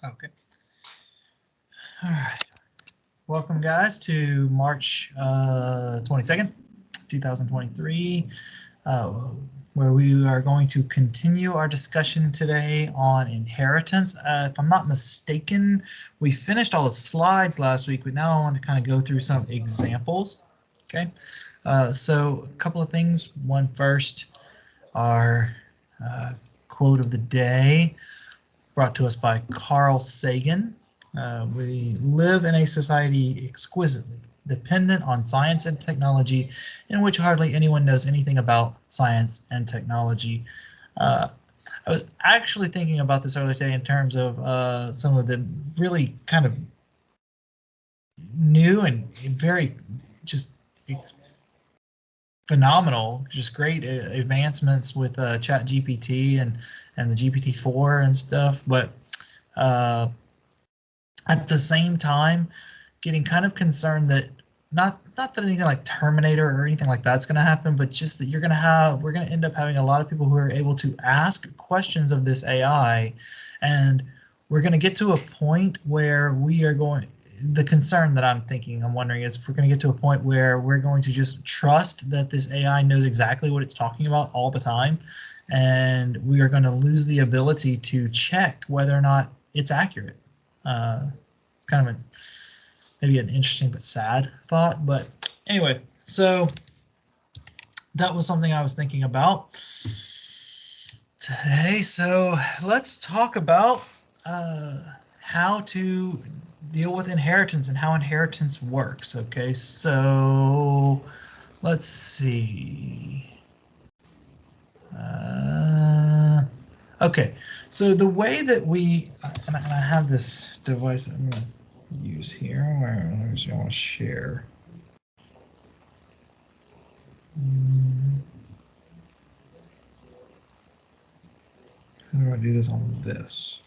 Okay. All right. Welcome, guys, to March 22nd, 2023, where we are going to continue our discussion today on inheritance. If I'm not mistaken, we finished all the slides last week, but now I want to kind of go through some examples. Okay. So a couple of things. One first, our quote of the day, brought to us by Carl Sagan. We live in a society exquisitely dependent on science and technology, in which hardly anyone knows anything about science and technology. I was actually thinking about this earlier today in terms of some of the really kind of new and very just phenomenal, just great advancements with Chat GPT and the GPT-4 and stuff, but at the same time, getting kind of concerned that not that anything like Terminator or anything like that's going to happen, but just that we're going to end up having a lot of people who are able to ask questions of this AI, and we're going to get to a point where the concern that I'm wondering is if we're going to get to a point where we're going to just trust that this AI knows exactly what it's talking about all the time, and we are going to lose the ability to check whether or not it's accurate. It's kind of maybe an interesting but sad thought, but anyway, so that was something I was thinking about today. So let's talk about how to deal with inheritance and how inheritance works. Okay, so let's see. Okay, so the way that and I have this device that I'm going to use here. Where I want to share. How do I do this on this?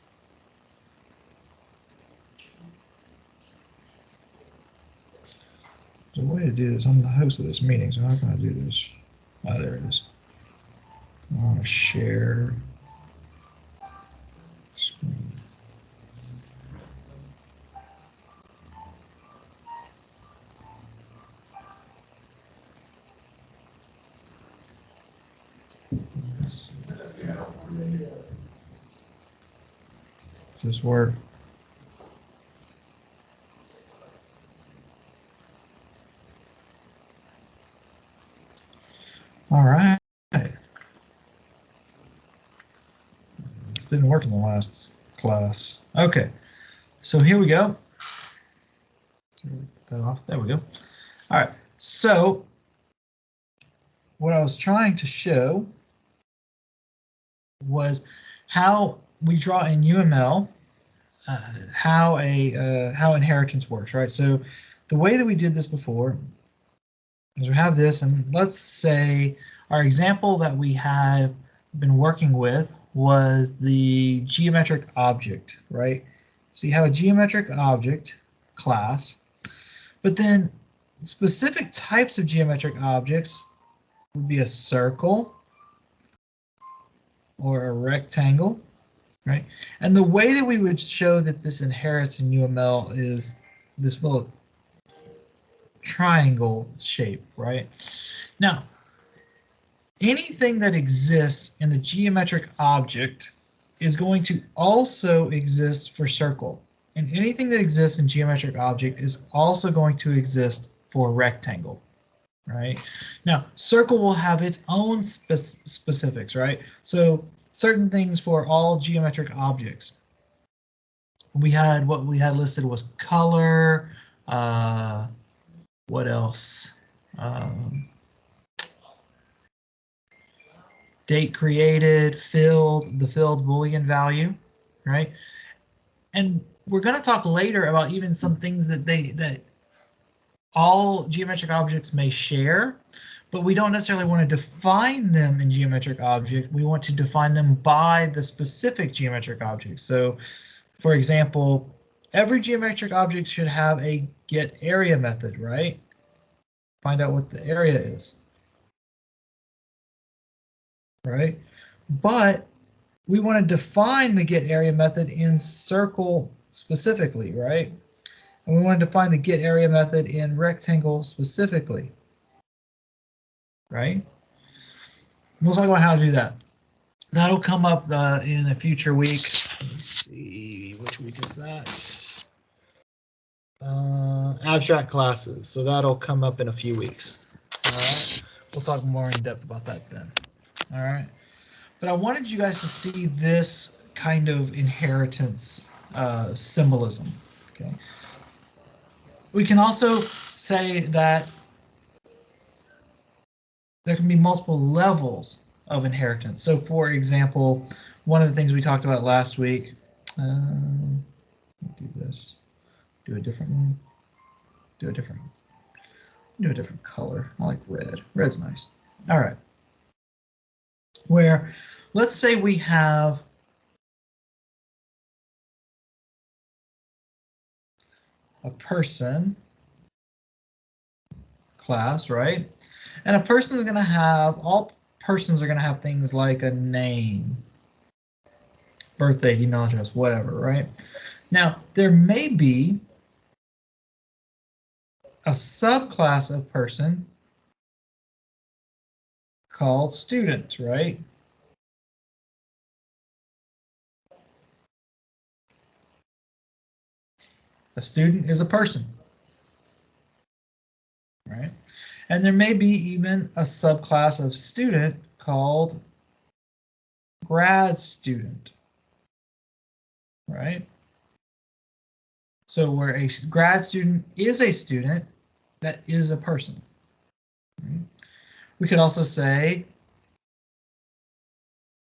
There's a way to do this. I'm the host of this meeting, so how can I do this? Oh, there it is. I want to share screen. Does this work? All right. This didn't work in the last class. Okay, so here we go. That off. There we go. All right, so what I was trying to show was how we draw in UML how inheritance works, right? So the way that we did this before is we have this, and let's say our example that we had been working with was the geometric object, right? So you have a geometric object class, but then specific types of geometric objects would be a circle or a rectangle, right? And the way that we would show that this inherits in UML is this little triangle shape, right? Now, anything that exists in the geometric object is going to also exist for circle, and anything that exists in geometric object is also going to exist for rectangle, right? Now, circle will have its own specifics, right? So certain things for all geometric objects. What we had listed was color, what else? Date created, the filled Boolean value, right? And we're going to talk later about even some things that all geometric objects may share, but we don't necessarily want to define them in geometric object. We want to define them by the specific geometric object. So, for example, every geometric object should have a get area method, right? Find out what the area is, right? But we want to define the get area method in circle specifically, right? And we want to define the get area method in rectangle specifically, right? We'll talk about how to do that. That'll come up in a future week. Let me see, which week is that? Abstract classes. So that'll come up in a few weeks. All right. We'll talk more in depth about that then. All right. But I wanted you guys to see this kind of inheritance symbolism. Okay. We can also say that there can be multiple levels of inheritance. So for example, one of the things we talked about last week, do this, do a different one, do a different color. I like red. Red's nice. All right. Where, let's say we have a person class, right? And a person is going to have, all persons are going to have things like a name, birthday, email address, whatever, right? Now, there may be a subclass of person called student, right? A student is a person, right? And there may be even a subclass of student called grad student, right? So where a grad student is a student, that is a person. Right? We could also say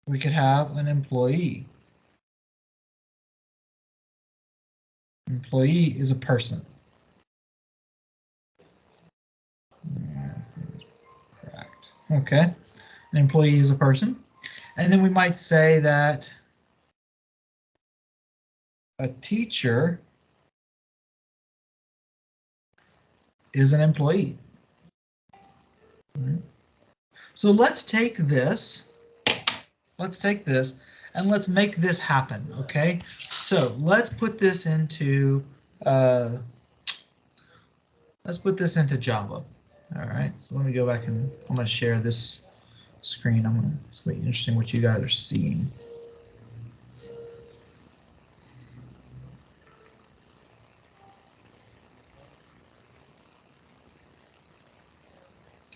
we could have an employee. Employee is a person. Correct. Okay. An employee is a person. And then we might say that a teacher is an employee. Right. So let's take this. Let's take this and let's make this happen. Okay. So let's put this into Java. All right. So let me go back and I'm going to share this screen. It's going to be interesting what you guys are seeing.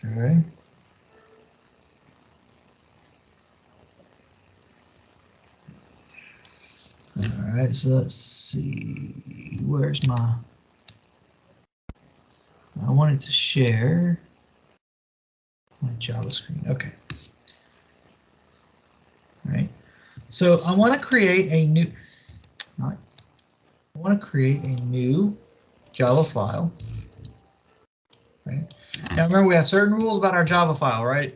Okay. All right, so let's see, where's I wanted to share my Java screen. Okay. All right. So I want to create a new, Java file. Right. Now remember, we have certain rules about our Java file, right?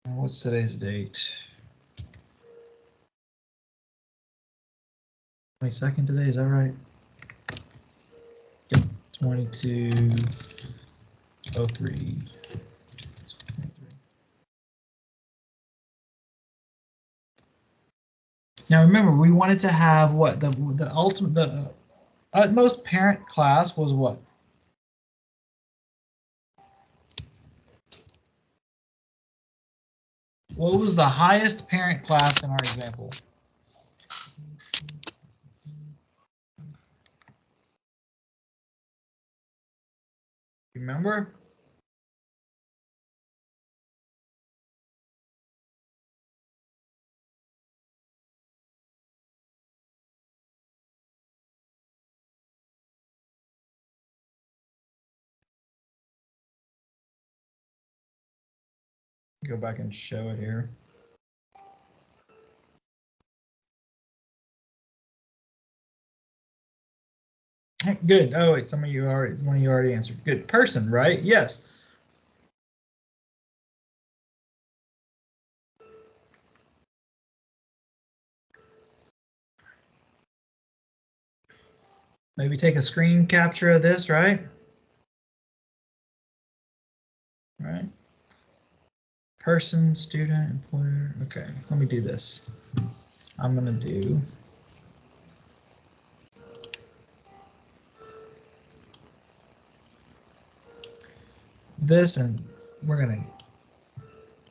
What's today's date? 22nd today, is that right? Yep, 2203. Now remember, we wanted to have what the utmost parent class was what? What was the highest parent class in our example? Remember? Go back and show it here. Good. Oh wait, one of you already answered. Good. Person, right? Yes. Maybe take a screen capture of this, right? person, student, employer. Okay, let me do this. I'm going to do this, and we're going to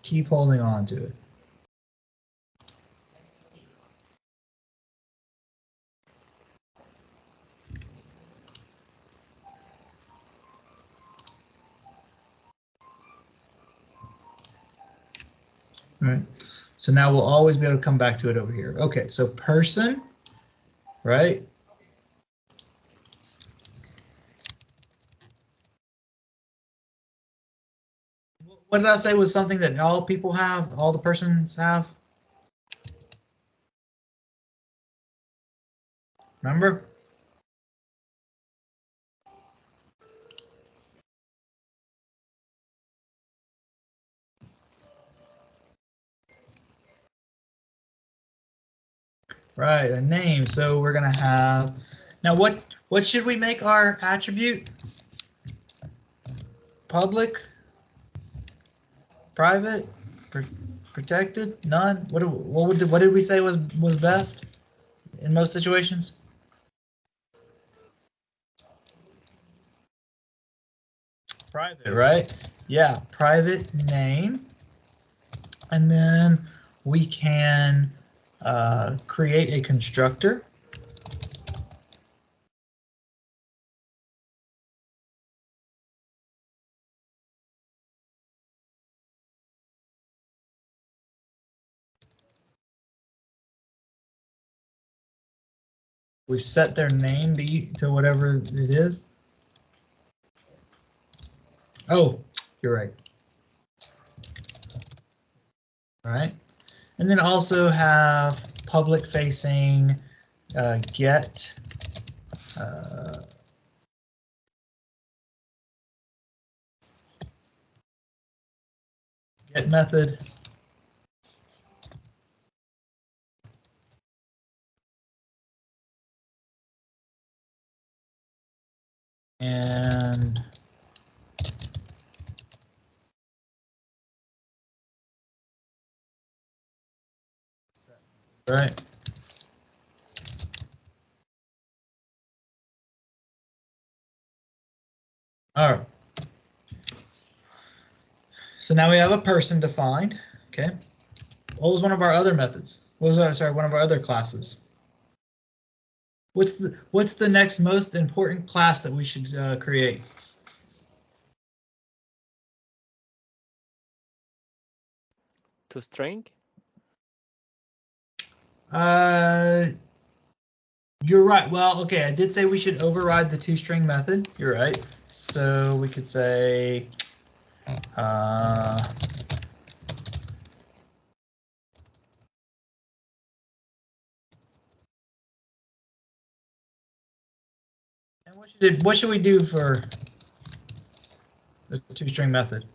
keep holding on to it. All right, so now we'll always be able to come back to it over here. Okay, so person, right? What did I say was something that all people have, all the persons have? Remember? Right, a name. So we're gonna have, now what should we make our attribute? Public, private, protected, none. What did we say was best in most situations? Private, right? Yeah, private name, and then we can create a constructor. We set their name to whatever it is. Oh, you're right. All right, and then also have public facing get get method. And right. All right. So now we have a person defined. Okay. What was one of our other methods? What was our, sorry, one of our other classes? What's the next most important class that we should create? ToString? You're right. Well, okay, I did say we should override the toString method. You're right. So we could say and what should we do for the toString method?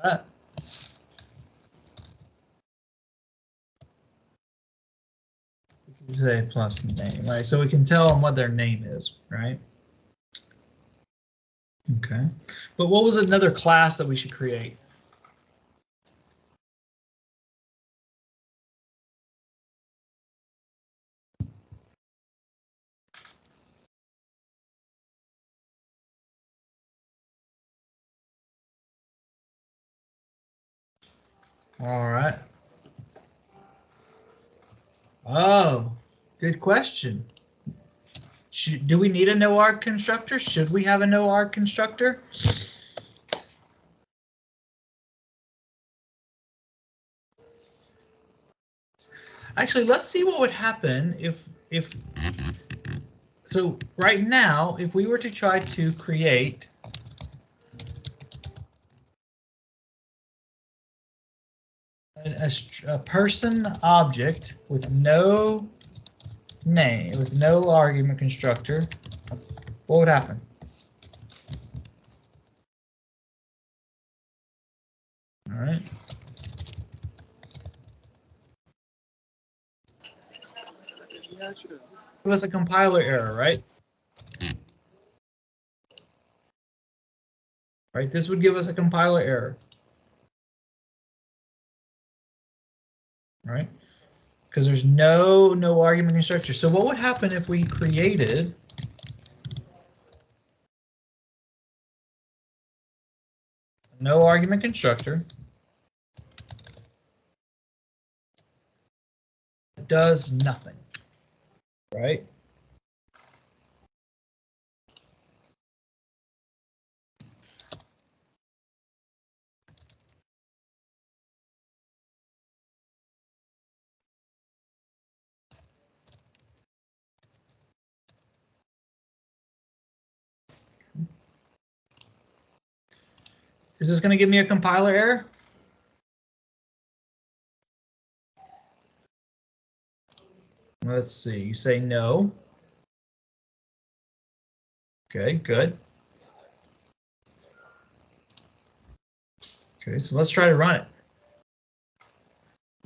That. We can say plus name, right? So we can tell them what their name is, right? Okay. But what was another class that we should create? All right. Oh, good question. Do we need a no-arg constructor? Should we have a no-arg constructor? Actually, let's see what would happen if so right now, if we were to try to create a person object with no name, with no argument constructor, what would happen? All right. Give us a compiler error, right? Right, this would give us a compiler error. Right? Because there's no argument constructor. So what would happen if we created no argument constructor that does nothing, right? Is this going to give me a compiler error? Let's see, you say no. Okay, good. Okay, so let's try to run it.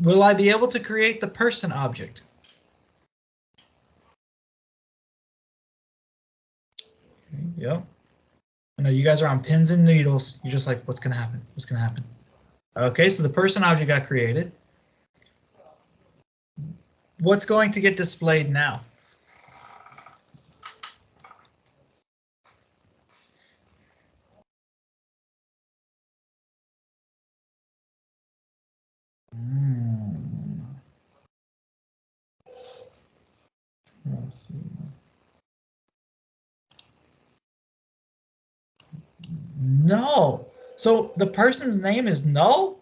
Will I be able to create the person object? Okay, yep. I know you guys are on pins and needles. You're just like, what's going to happen? What's going to happen? Okay, so the person object got created. What's going to get displayed now? Let's see. No. So the person's name is null?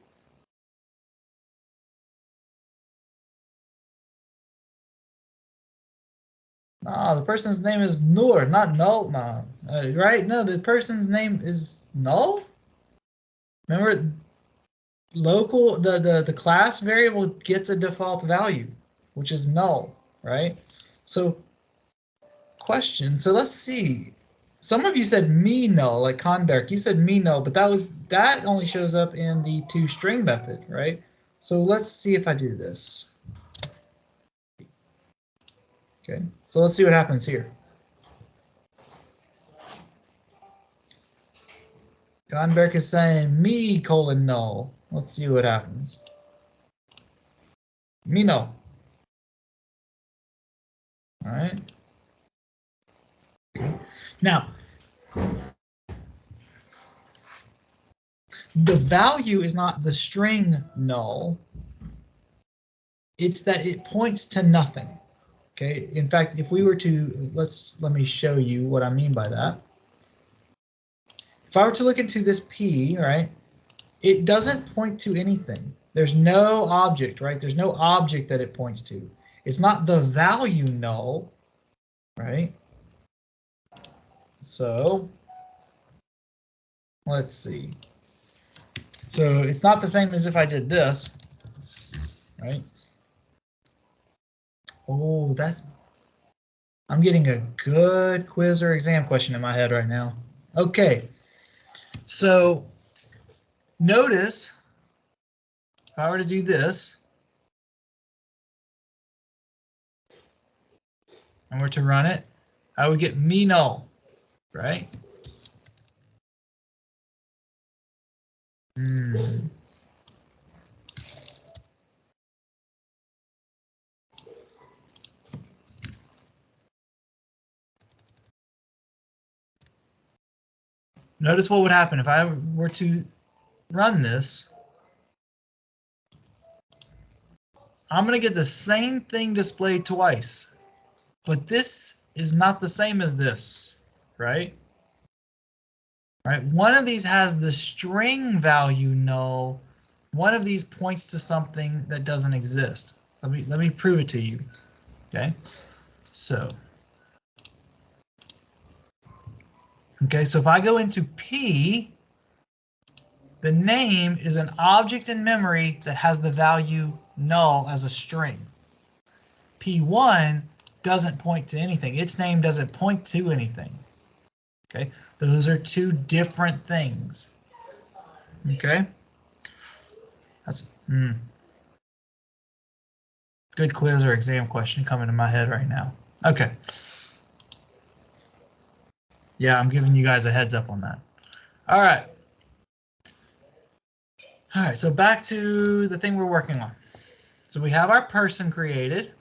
No, the person's name is Nur, not null. No, right? No, the person's name is null. Remember, local the class variable gets a default value, which is null, right? So, question. So let's see. Some of you said me null, like Conberg. You said me null, but that only shows up in the toString method, right? So let's see if I do this. Okay, so let's see what happens here. Conberg is saying me colon null. Let's see what happens. Me null. All right. Okay. Now, the value is not the string null. It's that it points to nothing. Okay. In fact, if we were to let me show you what I mean by that. If I were to look into this P, right, it doesn't point to anything. There's no object, right? There's no object that it points to. It's not the value null, right? So let's see. So it's not the same as if I did this, right? Oh, I'm getting a good quiz or exam question in my head right now. Okay, so notice if I were to do this and were to run it, I would get me null, right? Notice what would happen if I were to run this. I'm going to get the same thing displayed twice, but this is not the same as this, right? Right. One of these has the string value null. One of these points to something that doesn't exist. Let me prove it to you. Okay. So if I go into P, the name is an object in memory that has the value null as a string. P1 doesn't point to anything. Its name doesn't point to anything. Okay, those are two different things. Okay, that's good quiz or exam question coming to my head right now. Okay. Yeah, I'm giving you guys a heads up on that. All right. All right, so back to the thing we're working on. So we have our person created,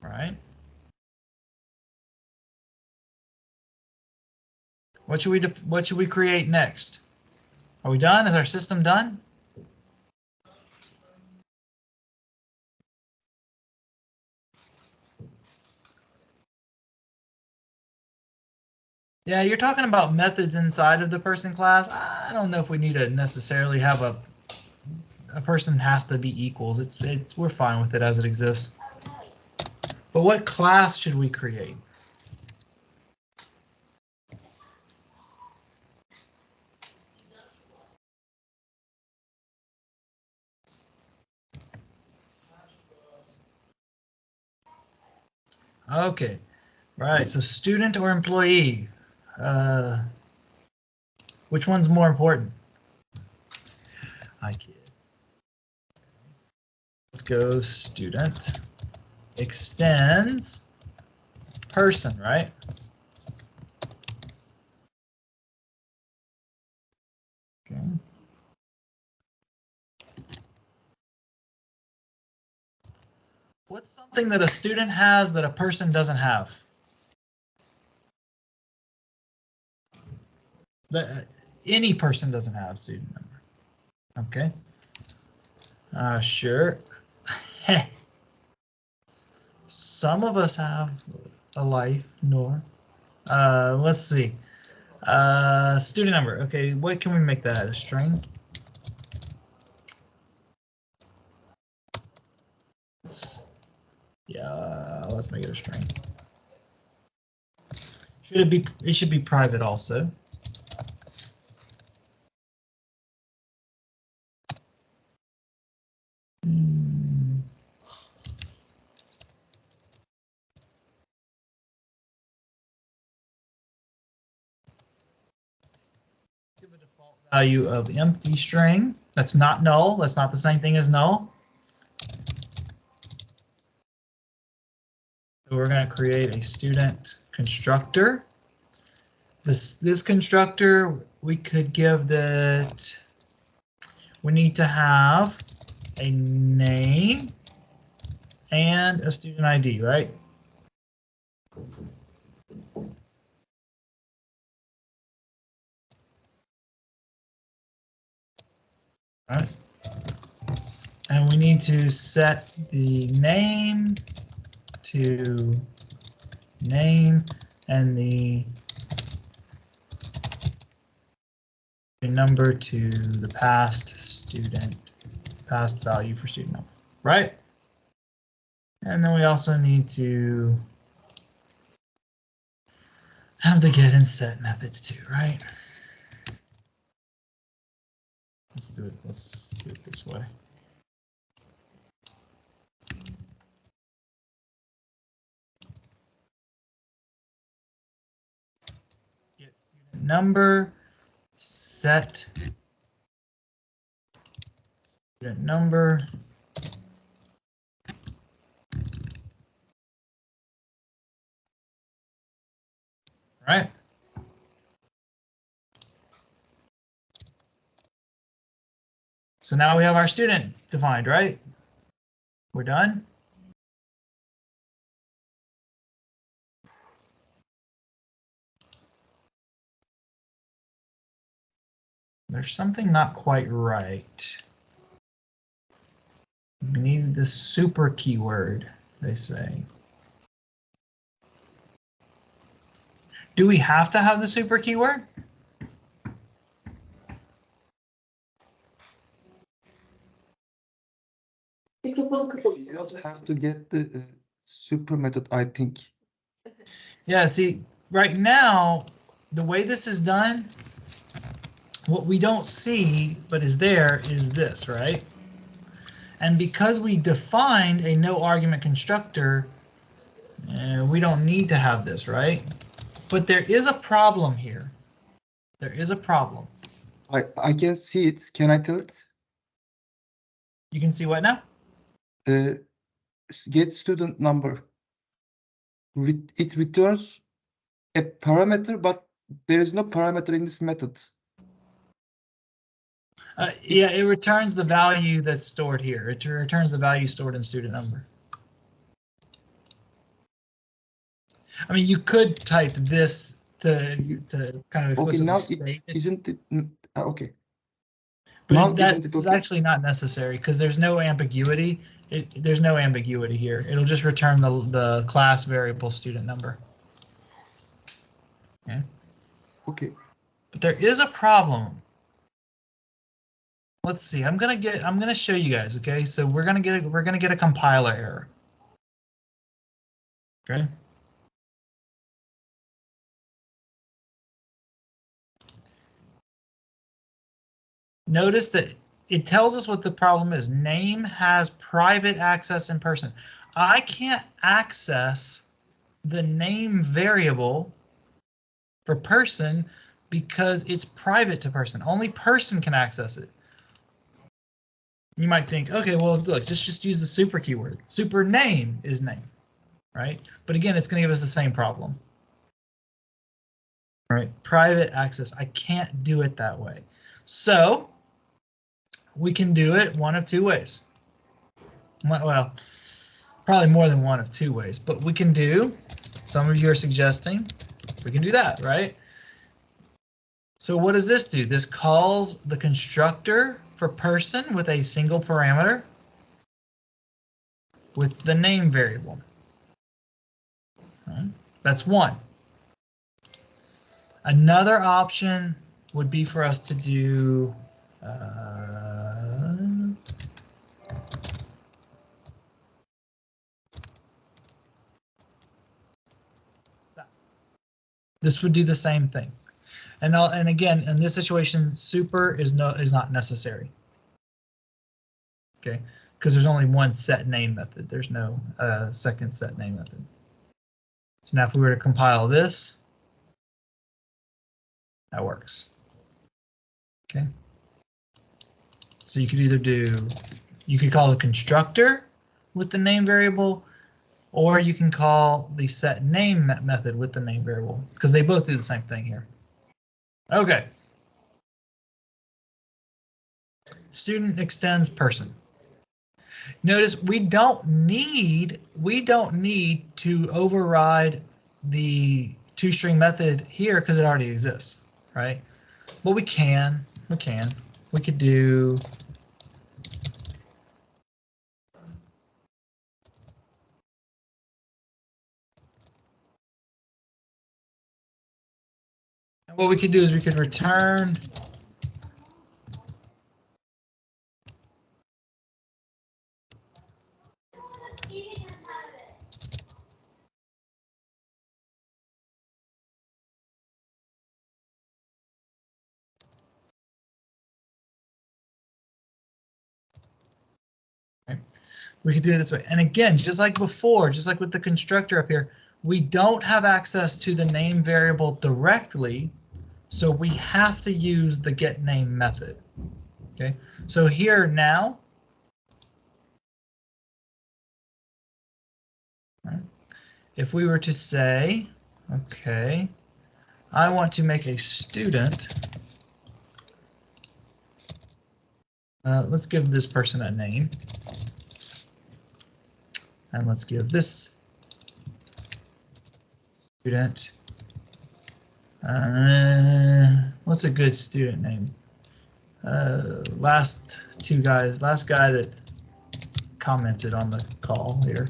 right? What should we create next? Are we done? Is our system done? Yeah, you're talking about methods inside of the person class. I don't know if we need to necessarily have a person has to be equals. We're fine with it as it exists. But what class should we create? Okay, right. So student or employee? Which one's more important? I kid. Let's go student extends person, right? Okay. What's something that a student has that a person doesn't have? That any person doesn't have student number. Okay. Sure. Some of us have a life, nor. Let's see. Student number. Okay, what can we make that? A string? Yeah, let's make it a string. Should it be? It should be private also. Give a default value of empty string. That's not null. That's not the same thing as null. So we're going to create a student constructor. This constructor, we could give that we need to have a name and a student ID, right? Right. And we need to set the name to name and the number to the past value for student number, right? And then we also need to have the get and set methods too, right? Let's do it this way. Get student number, set student number. Right. So now we have our student defined, right? We're done. There's something not quite right. We need the super keyword, they say. Do we have to have the super keyword? You don't have to get the super method, I think. Yeah, see, right now, the way this is done, what we don't see, but is there, is this, right? And because we defined a no argument constructor, we don't need to have this, right? But there is a problem here. There is a problem. I can see it. Can I tell it? You can see what now? Get student number. It returns a parameter, but there is no parameter in this method. Yeah, it returns the value that's stored here. It returns the value stored in student number. I mean, you could type this to kind of Okay, explicitly now state it. isn't it? Okay. But Now that's isn't it okay? actually not necessary because there's no ambiguity. There's no ambiguity here. It'll just return the class variable student number. Okay. Okay. But there is a problem. Let's see. I'm gonna show you guys. Okay, so we're gonna get a compiler error. Okay. Notice that it tells us what the problem is. Name has private access in person. I can't access the name variable for person because it's private to person. Only person can access it. You might think, okay, well, look, just use the super keyword. Super name is name, right? But again, it's going to give us the same problem. All right, private access. I can't do it that way. So we can do it one of two ways. Well, probably more than one of two ways, but we can do, some of you are suggesting, we can do that, right? So what does this do? This calls the constructor for person with a single parameter with the name variable. Right? That's one. Another option would be for us to do this would do the same thing. And again, in this situation, super is not necessary. Okay, because there's only one set name method. There's no second set name method. So now if we were to compile this, that works. Okay. So you could either you could call the constructor with the name variable, or you can call the set name method with the name variable, because they both do the same thing here. Okay. Student extends person. Notice we don't need to override the toString method here because it already exists, right? But we could do and what we could do is we could return we could do it this way. And again, just like before, just like with the constructor up here, we don't have access to the name variable directly, so we have to use the getName method. Okay, so here now, if we were to say, okay, I want to make a student, let's give this person a name. And let's give this student, what's a good student name? Last guy that commented on the call here.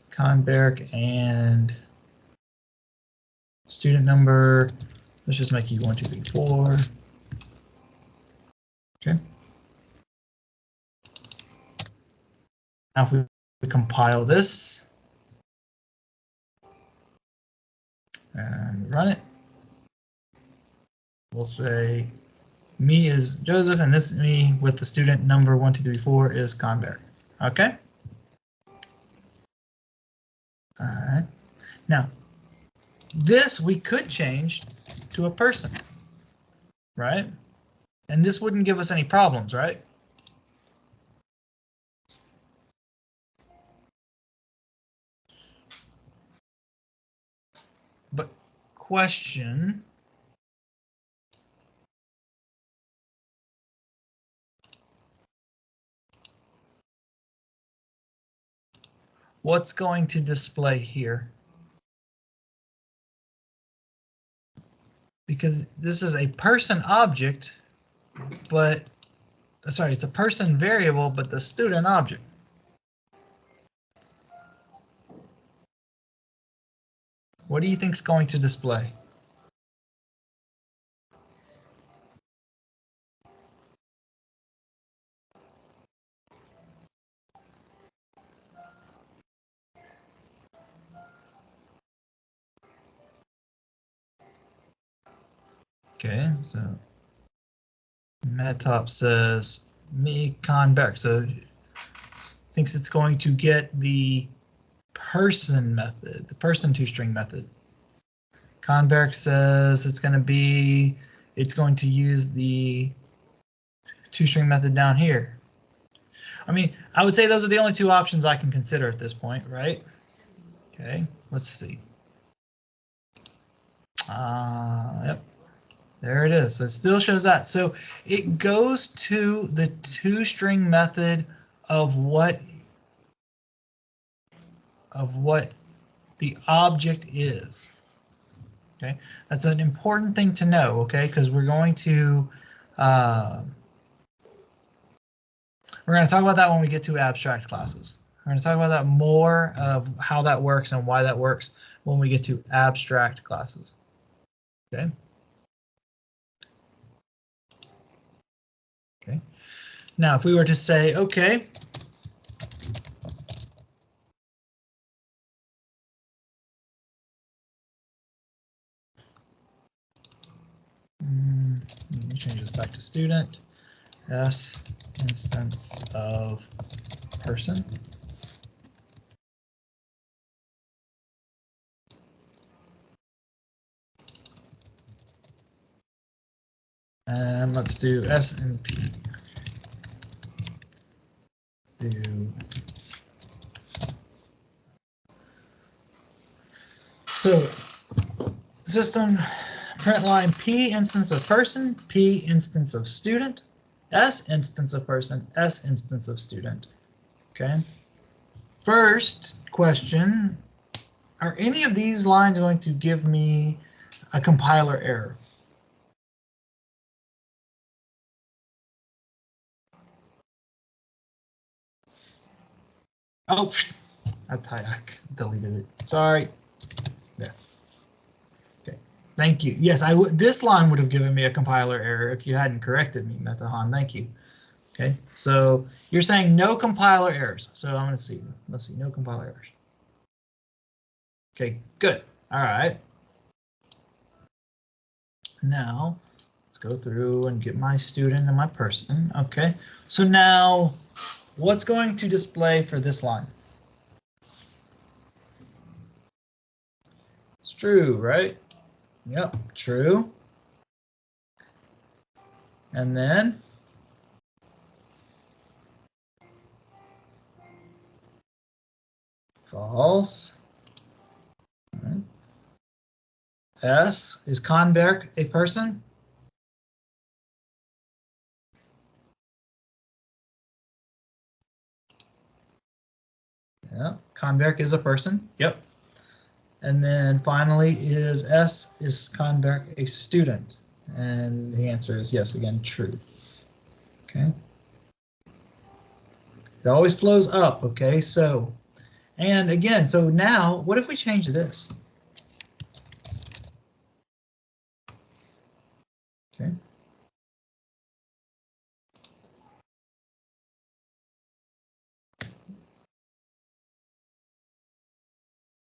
Conberg and student number, let's just make you 1, 2, 3, 4. Okay. Now if we compile this and run it, we'll say me is Joseph and this me with the student number 1, 2, 3, 4 is Conberg. Okay. All right. Now, this we could change to a person, right? And this wouldn't give us any problems, right? question. What's going to display here? Because this is a person object, but sorry, it's a person variable, but the student object. What do you think is going to display? Okay, so Metop says me convex, so thinks it's going to get the person method, the person toString method. Convex says it's going to use the toString method down here. I mean, I would say those are the only two options I can consider at this point, right? Okay, let's see. Yep. There it is. So it still shows that. So it goes to the toString method of what the object is. Okay, that's an important thing to know. Okay, because we're going to talk about that when we get to abstract classes. We're going to talk about that more of how that works and why that works when we get to abstract classes. Okay. Okay. Now, if we were to say, okay, let me change this back to student, S instance of person. And let's do S and P. So system print line P instance of person, P instance of student, S instance of person, S instance of student. Okay. First question, are any of these lines going to give me a compiler error? Oh, that's how I deleted it. Sorry. Yeah. Okay. Thank you. Yes, this line would have given me a compiler error if you hadn't corrected me, Metahan. Thank you. Okay. So you're saying no compiler errors. So I'm going to see. Let's see. No compiler errors. Okay. Good. All right. Now let's go through and get my student and my person. Okay. So now what's going to display for this line? It's true, right? Yep, true. And then false. Right. S, is Conberg a person? Yeah, Conberg is a person. Yep. And then finally, is Conberg a student? And the answer is yes, again, true. Okay. It always flows up, okay? So, and again, so now, what if we change this? Okay.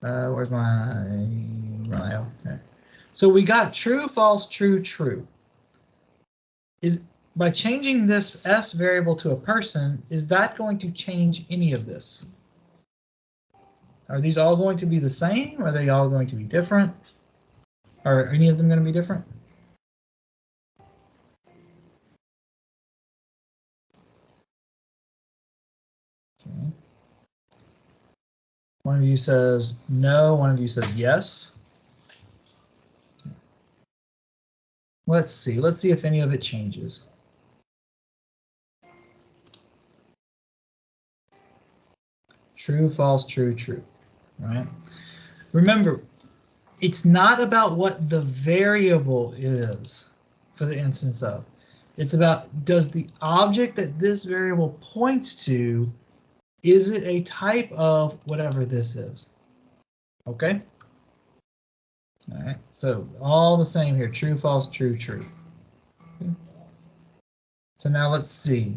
Where's my okay. So we got true, false, true, true. Is by changing this S variable to a person, is that going to change any of this? Are these all going to be the same? Are they all going to be different? Are any of them going to be different? Okay. One of you says no, one of you says yes. Let's see. Let's see if any of it changes. True, false, true, true. Right? Remember, it's not about what the variable is for the instance of. It's about, does the object that this variable points to, is it a type of whatever this is? Okay? All right, so all the same here, true, false, true, true. Okay. So now let's see.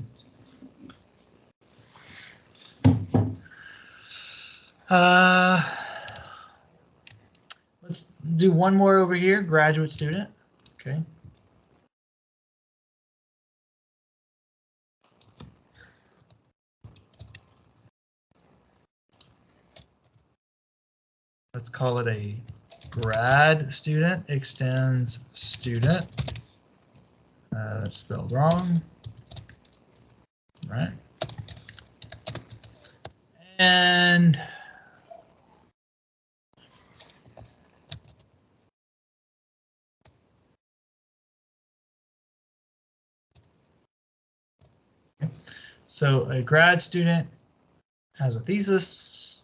Let's do one more over here, graduate student. Okay. Let's call it a grad student extends student. That's spelled wrong. Right. And so a grad student has a thesis.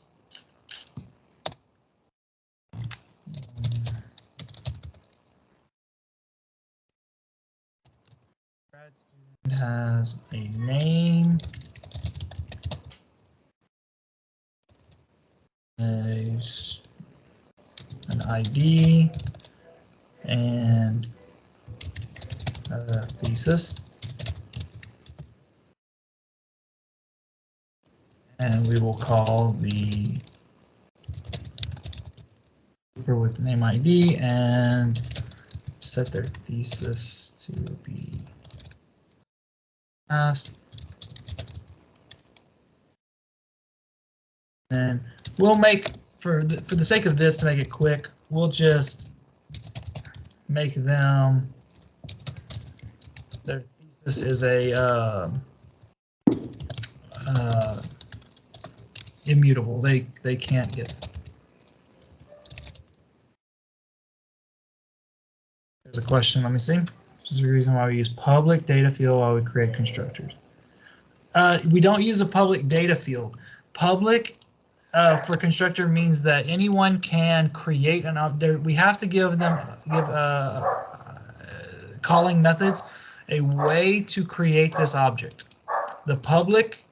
Grad student has a name, an ID, and a thesis. And we will call the paper with name ID and set their thesis to be passed. And we'll make, for the sake of this, to make it quick, we'll just make them, their thesis is a immutable. They can't get it. There's a question. Let me see. This is the reason why we use public data field while we create constructors. We don't use a public data field. Public for constructor means that anyone can create an object. We have to give them calling methods a way to create this object. The public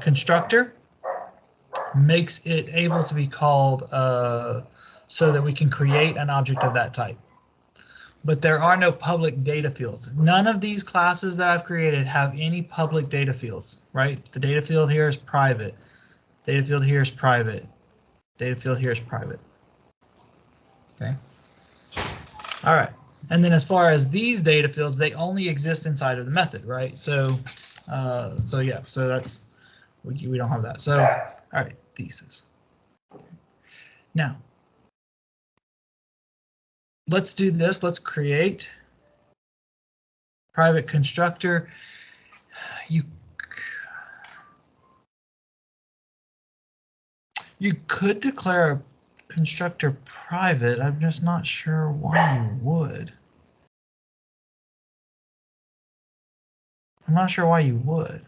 constructor makes it able to be called so that we can create an object of that type. But there are no public data fields. None of these classes that I've created have any public data fields, right? The data field here is private. Data field here is private. Data field here is private. Okay. All right. And then as far as these data fields, they only exist inside of the method, right? So yeah, so that's, we don't have that. So, all right, thesis. Now, let's do this. Let's create private constructor. You could declare a constructor private. I'm just not sure why you would. I'm not sure why you would.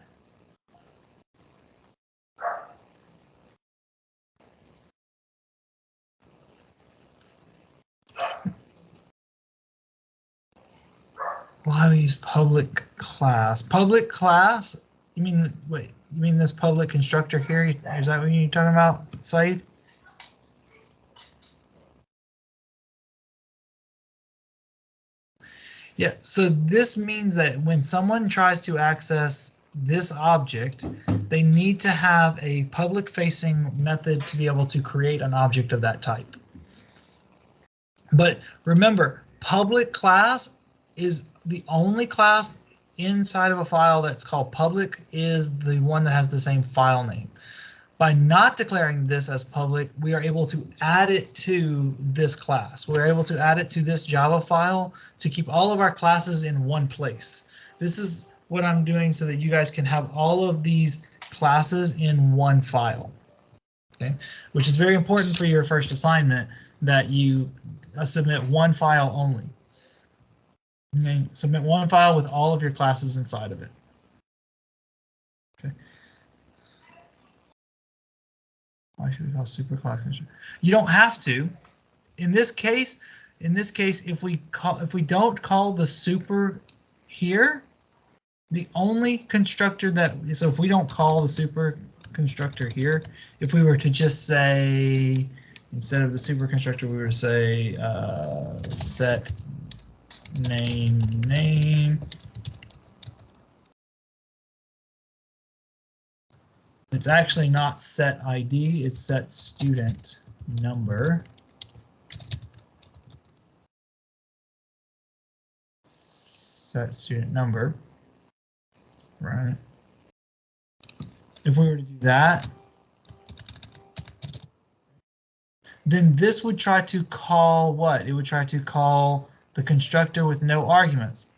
Why we use public class? Public class? You mean, wait, you mean this public constructor here? Is that what you're talking about, Saeed? Yeah, so this means that when someone tries to access this object, they need to have a public facing method to be able to create an object of that type. But remember, public class is the only class inside of a file that's called public, is the one that has the same file name. By not declaring this as public, we are able to add it to this class. We're able to add it to this Java file to keep all of our classes in one place. This is what I'm doing so that you guys can have all of these classes in one file. Okay, which is very important for your first assignment, that you submit one file only. Okay, submit one file with all of your classes inside of it. Okay. Why should we call super class constructor? You don't have to. In this case, if we don't call the super here, the only constructor so if we don't call the super constructor here, if we were to just say, instead of the super constructor, we were to say set name. It's actually not set ID, it's set student number. Set student number. Right. If we were to do that, then this would try to call what? It would try to call the constructor with no arguments,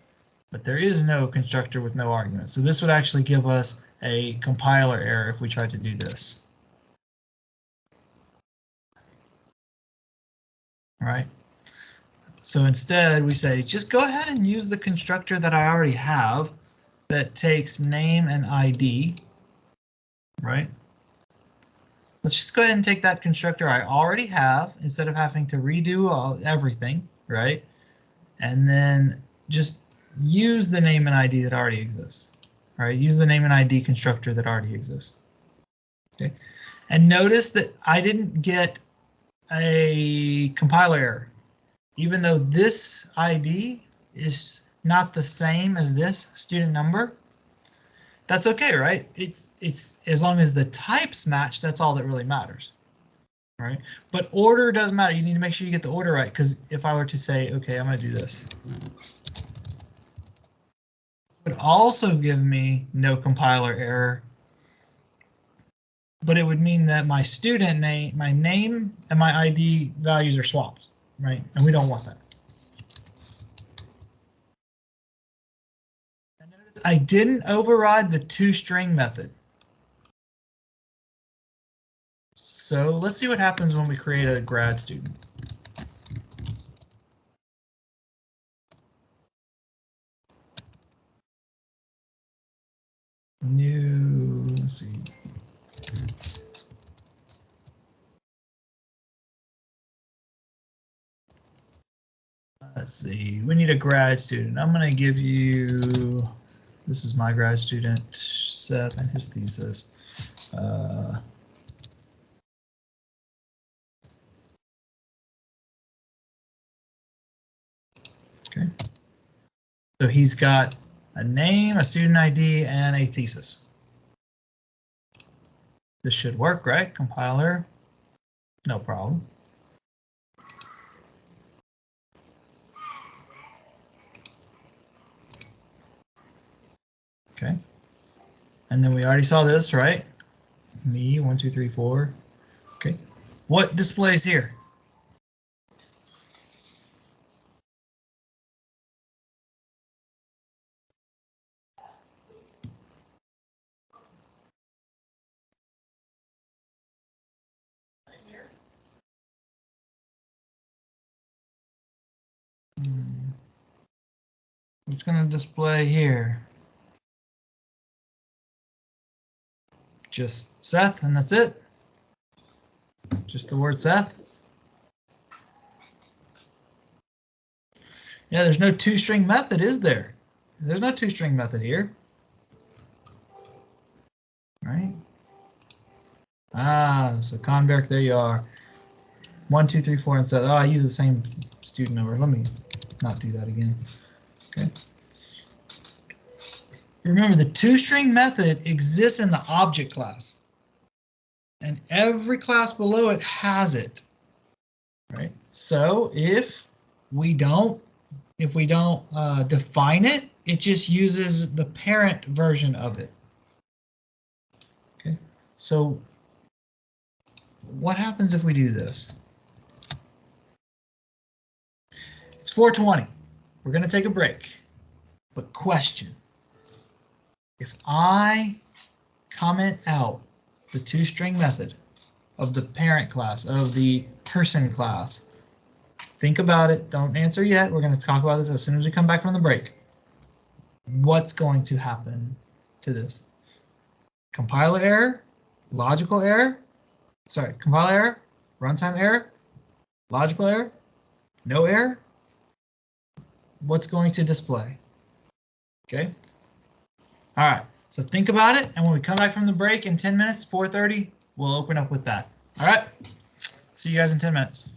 but there is no constructor with no arguments. So this would actually give us a compiler error if we tried to do this. All right. So instead we say, just go ahead and use the constructor that I already have that takes name and ID, right? Let's just go ahead and take that constructor I already have instead of having to redo everything, right? And then just use the name and ID that already exists. All right, use the name and ID constructor that already exists. Okay, and notice that I didn't get a compiler error, even though this ID is not the same as this student number. That's okay, right? It's as long as the types match, that's all that really matters. All right, but order doesn't matter. You need to make sure you get the order right, because if I were to say, okay, I'm going to do this, it would also give me no compiler error, but it would mean that my student name, my name and my ID values are swapped, right? And we don't want that. And notice I didn't override the toString method. So let's see what happens when we create a grad student. New, let's see. Let's see, we need a grad student. I'm going to give you, this is my grad student, Seth, and his thesis. Okay. So he's got a name, a student ID, and a thesis. This should work, right? Compiler, no problem. Okay. And then we already saw this, right? Me, 1, 2, 3, 4. Okay. What displays here? It's going to display here. Just Seth, and that's it. Just the word Seth. Yeah, there's no toString method, is there? There's no toString method here. Right? Ah, so Conberg, there you are. 1, 2, 3, 4, and Seth. Oh, I use the same student number. Let me not do that again. Okay. Remember, the toString method exists in the object class, and every class below it has it. Right. So if we don't define it, it just uses the parent version of it. Okay. So what happens if we do this? It's 4:20. We're going to take a break. But question. If I comment out the toString method of the parent class, of the person class, Think about it. Don't answer yet. We're going to talk about this as soon as we come back from the break. What's going to happen to this? Compiler error, logical error, sorry, compiler error, runtime error, logical error, no error. What's going to display? Okay. All right. So think about it, and when we come back from the break in 10 minutes, 4:30, we'll open up with that. All right. See you guys in 10 minutes.